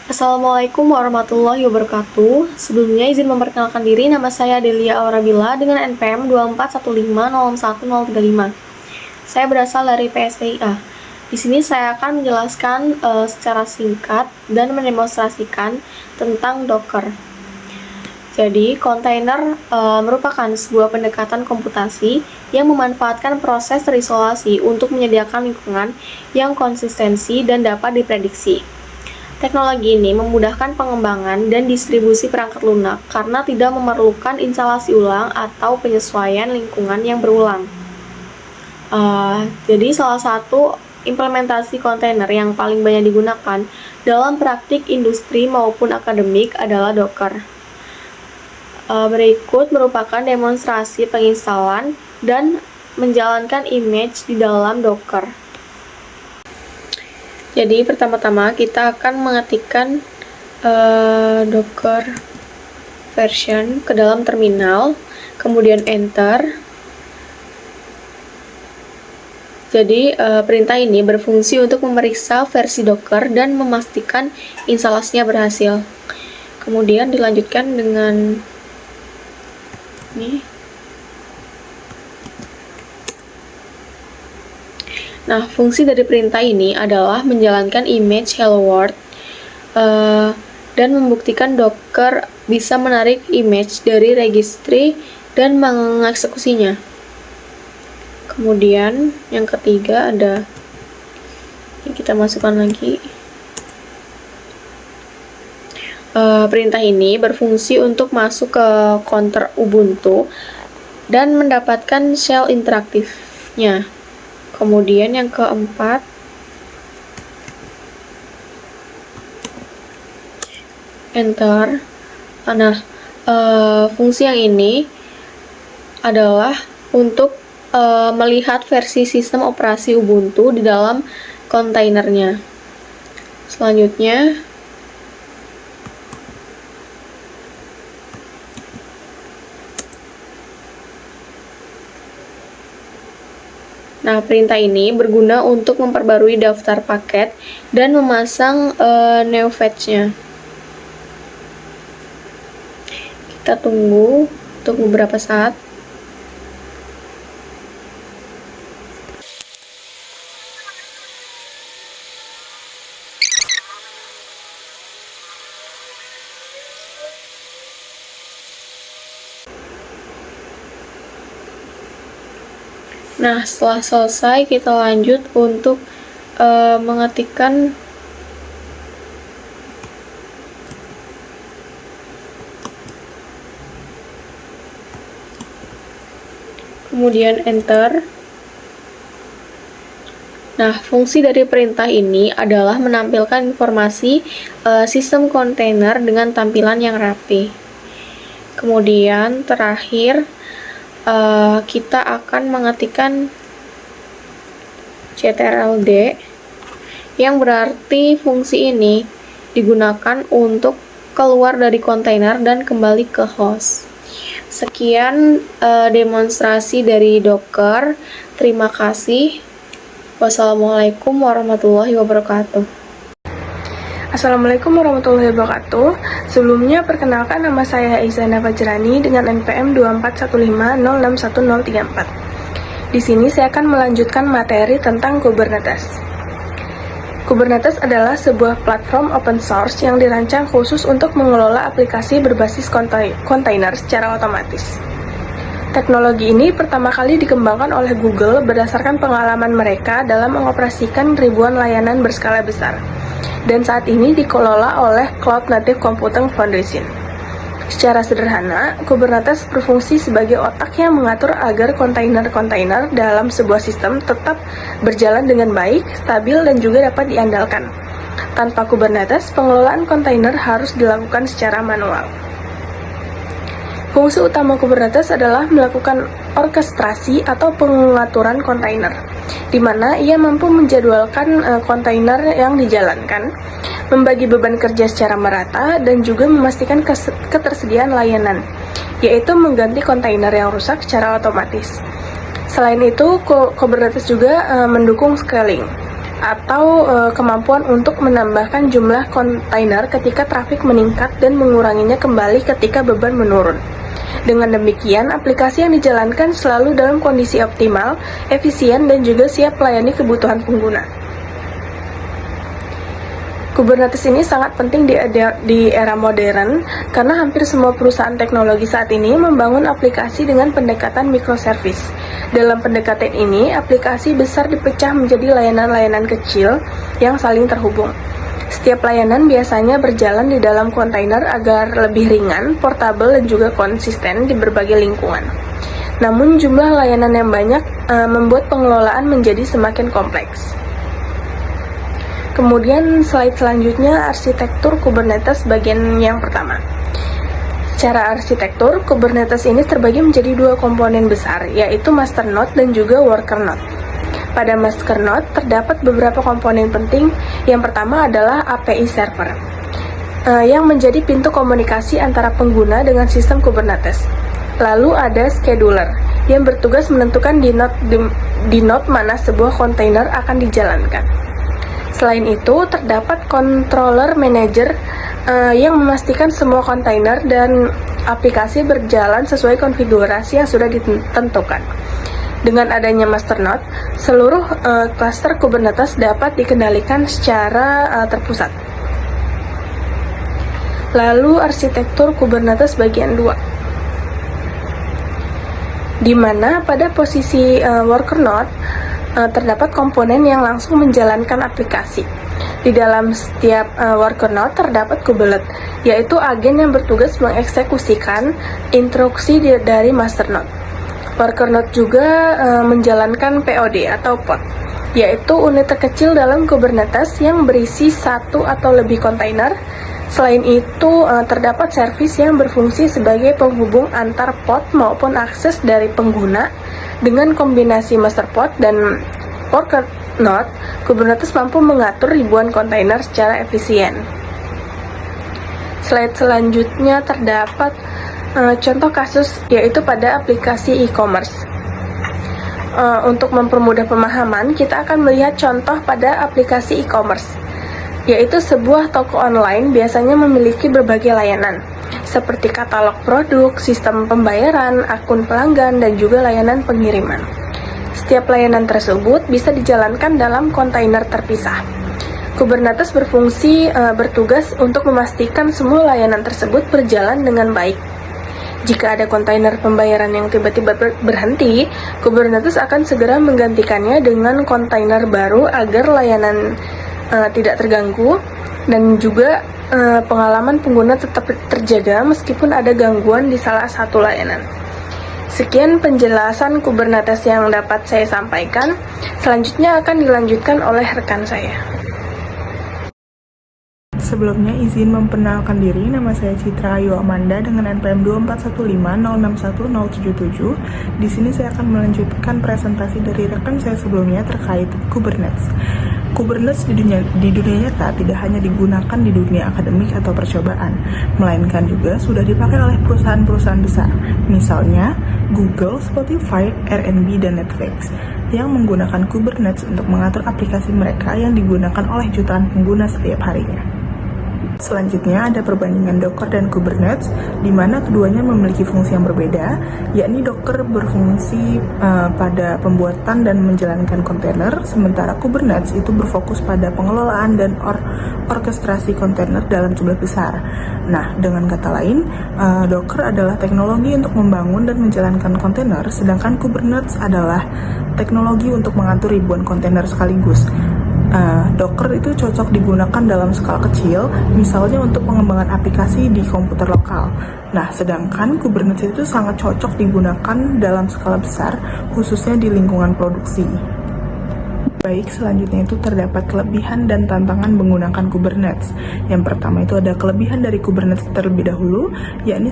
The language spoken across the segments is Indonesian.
Assalamualaikum warahmatullahi wabarakatuh. Sebelumnya izin memperkenalkan diri, nama saya Delia Aurabila dengan NPM 24150135. Saya berasal dari PSTIA. Di sini saya akan menjelaskan secara singkat dan mendemonstrasikan tentang Docker. Jadi, kontainer merupakan sebuah pendekatan komputasi yang memanfaatkan proses terisolasi untuk menyediakan lingkungan yang konsistensi dan dapat diprediksi. Teknologi ini memudahkan pengembangan dan distribusi perangkat lunak karena tidak memerlukan instalasi ulang atau penyesuaian lingkungan yang berulang. Jadi salah satu implementasi kontainer yang paling banyak digunakan dalam praktik industri maupun akademik adalah Docker. Berikut merupakan demonstrasi penginstalan dan menjalankan image di dalam Docker. Jadi pertama-tama kita akan mengetikkan Docker version ke dalam terminal, kemudian enter. Jadi perintah ini berfungsi untuk memeriksa versi Docker dan memastikan instalasinya berhasil. Kemudian dilanjutkan dengan ini. Nah, fungsi dari perintah ini adalah menjalankan image hello world dan membuktikan Docker bisa menarik image dari registry dan mengeksekusinya. Kemudian yang ketiga ada, ini kita masukkan lagi. Perintah ini berfungsi untuk masuk ke counter Ubuntu dan mendapatkan shell interaktifnya. Kemudian yang keempat, enter. Nah, fungsi yang ini adalah untuk melihat versi sistem operasi Ubuntu di dalam kontainernya. Selanjutnya, nah, perintah ini berguna untuk memperbarui daftar paket dan memasang new fetch-nya. Kita tunggu untuk beberapa saat. Nah, setelah selesai, kita lanjut untuk mengetikkan kemudian enter. Nah, fungsi dari perintah ini adalah menampilkan informasi sistem kontainer dengan tampilan yang rapi. Kemudian terakhir, kita akan mengetikkan ctrld yang berarti fungsi ini digunakan untuk keluar dari kontainer dan kembali ke host. Sekian demonstrasi dari Docker. Terima kasih. Wassalamualaikum warahmatullahi wabarakatuh. Assalamualaikum warahmatullahi wabarakatuh. Sebelumnya perkenalkan, nama saya Izana Fajrani dengan NPM 2415061034. Di sini saya akan melanjutkan materi tentang Kubernetes. Kubernetes adalah sebuah platform open source yang dirancang khusus untuk mengelola aplikasi berbasis kontainer secara otomatis. Teknologi ini pertama kali dikembangkan oleh Google berdasarkan pengalaman mereka dalam mengoperasikan ribuan layanan berskala besar, dan saat ini dikelola oleh Cloud Native Computing Foundation. Secara sederhana, Kubernetes berfungsi sebagai otak yang mengatur agar kontainer-kontainer dalam sebuah sistem tetap berjalan dengan baik, stabil, dan juga dapat diandalkan. Tanpa Kubernetes, pengelolaan kontainer harus dilakukan secara manual. Fungsi utama Kubernetes adalah melakukan orkestrasi atau pengaturan kontainer, di mana ia mampu menjadwalkan kontainer yang dijalankan, membagi beban kerja secara merata, dan juga memastikan ketersediaan layanan, yaitu mengganti kontainer yang rusak secara otomatis. Selain itu, Kubernetes juga mendukung scaling. atau kemampuan untuk menambahkan jumlah kontainer ketika trafik meningkat dan menguranginya kembali ketika beban menurun. Dengan demikian, aplikasi yang dijalankan selalu dalam kondisi optimal, efisien, dan juga siap melayani kebutuhan pengguna. Kubernetes ini sangat penting di era modern karena hampir semua perusahaan teknologi saat ini membangun aplikasi dengan pendekatan microservice. Dalam pendekatan ini, aplikasi besar dipecah menjadi layanan-layanan kecil yang saling terhubung. Setiap layanan biasanya berjalan di dalam kontainer agar lebih ringan, portabel, dan juga konsisten di berbagai lingkungan. Namun jumlah layanan yang banyak membuat pengelolaan menjadi semakin kompleks. Kemudian slide selanjutnya arsitektur Kubernetes bagian yang pertama. Secara arsitektur, Kubernetes ini terbagi menjadi dua komponen besar, yaitu master node dan juga worker node. Pada master node terdapat beberapa komponen penting. Yang pertama adalah API server, yang menjadi pintu komunikasi antara pengguna dengan sistem Kubernetes. Lalu ada scheduler, yang bertugas menentukan di node mana sebuah kontainer akan dijalankan. Selain itu, terdapat controller manager yang memastikan semua kontainer dan aplikasi berjalan sesuai konfigurasi yang sudah ditentukan. Dengan adanya master node, seluruh cluster Kubernetes dapat dikendalikan secara terpusat. Lalu arsitektur Kubernetes bagian 2, di mana pada posisi worker node terdapat komponen yang langsung menjalankan aplikasi. Di dalam setiap worker node terdapat kubelet, yaitu agen yang bertugas mengeksekusikan instruksi dari master node. Worker node juga menjalankan POD atau pod, yaitu unit terkecil dalam Kubernetes yang berisi satu atau lebih kontainer. Selain itu, terdapat servis yang berfungsi sebagai penghubung antar pod maupun akses dari pengguna. Dengan kombinasi master pod dan worker node, Kubernetes mampu mengatur ribuan kontainer secara efisien. Slide selanjutnya terdapat contoh kasus, yaitu pada aplikasi e-commerce. Untuk mempermudah pemahaman, kita akan melihat contoh pada aplikasi e-commerce, yaitu sebuah toko online biasanya memiliki berbagai layanan, seperti katalog produk, sistem pembayaran, akun pelanggan, dan juga layanan pengiriman. Setiap layanan tersebut bisa dijalankan dalam kontainer terpisah. Kubernetes bertugas untuk memastikan semua layanan tersebut berjalan dengan baik. Jika ada kontainer pembayaran yang tiba-tiba berhenti, Kubernetes akan segera menggantikannya dengan kontainer baru agar layanan tidak terganggu, dan juga pengalaman pengguna tetap terjaga meskipun ada gangguan di salah satu layanan. Sekian penjelasan Kubernetes yang dapat saya sampaikan. Selanjutnya akan dilanjutkan oleh rekan saya. Sebelumnya izin memperkenalkan diri, nama saya Citra Ayu Amanda dengan NPM 24150610777. Di sini saya akan melanjutkan presentasi dari rekan saya sebelumnya terkait Kubernetes. Kubernetes di dunia nyata tidak hanya digunakan di dunia akademik atau percobaan, melainkan juga sudah dipakai oleh perusahaan-perusahaan besar, misalnya Google, Spotify, Airbnb, dan Netflix, yang menggunakan Kubernetes untuk mengatur aplikasi mereka yang digunakan oleh jutaan pengguna setiap harinya. Selanjutnya ada perbandingan Docker dan Kubernetes, di mana keduanya memiliki fungsi yang berbeda, yakni Docker berfungsi pada pembuatan dan menjalankan kontainer, sementara Kubernetes itu berfokus pada pengelolaan dan orkestrasi kontainer dalam jumlah besar. Nah, dengan kata lain, Docker adalah teknologi untuk membangun dan menjalankan kontainer, sedangkan Kubernetes adalah teknologi untuk mengatur ribuan kontainer sekaligus. Docker itu cocok digunakan dalam skala kecil, misalnya untuk pengembangan aplikasi di komputer lokal. Nah, sedangkan Kubernetes itu sangat cocok digunakan dalam skala besar, khususnya di lingkungan produksi. Baik, selanjutnya itu terdapat kelebihan dan tantangan menggunakan Kubernetes. Yang pertama itu ada kelebihan dari Kubernetes terlebih dahulu, yakni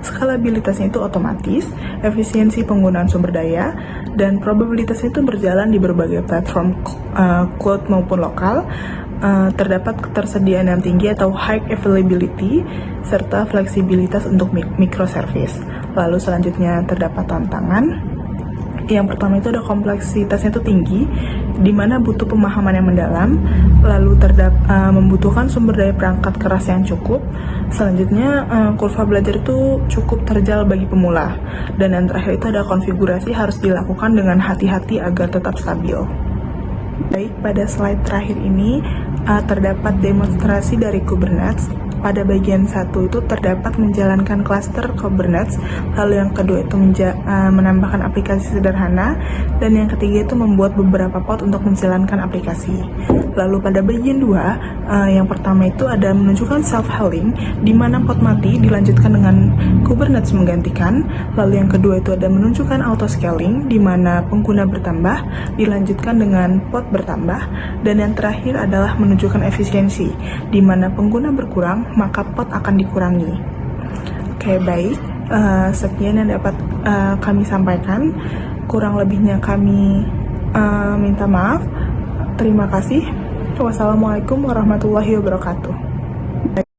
skalabilitasnya itu otomatis, efisiensi penggunaan sumber daya, dan probabilitasnya itu berjalan di berbagai platform cloud maupun lokal. Terdapat ketersediaan yang tinggi atau high availability, serta fleksibilitas untuk microservice. Lalu selanjutnya terdapat tantangan, Yang pertama itu ada kompleksitasnya itu tinggi, di mana butuh pemahaman yang mendalam, lalu membutuhkan sumber daya perangkat keras yang cukup. Selanjutnya, kurva belajar itu cukup terjal bagi pemula. Dan yang terakhir itu ada konfigurasi harus dilakukan dengan hati-hati agar tetap stabil. Baik, pada slide terakhir ini terdapat demonstrasi dari Kubernetes. Pada bagian satu itu terdapat menjalankan klaster Kubernetes, lalu yang kedua itu menambahkan aplikasi sederhana, dan yang ketiga itu membuat beberapa pod untuk menjalankan aplikasi. Lalu pada bagian dua, yang pertama itu ada menunjukkan self-healing, di mana pod mati dilanjutkan dengan Kubernetes menggantikan. Lalu yang kedua itu ada menunjukkan auto-scaling, di mana pengguna bertambah, dilanjutkan dengan pod bertambah. Dan yang terakhir adalah menunjukkan efisiensi, di mana pengguna berkurang, maka pot akan dikurangi. Oke, baik. Sekian yang dapat kami sampaikan. Kurang lebihnya kami minta maaf. Terima kasih. Wassalamualaikum warahmatullahi wabarakatuh.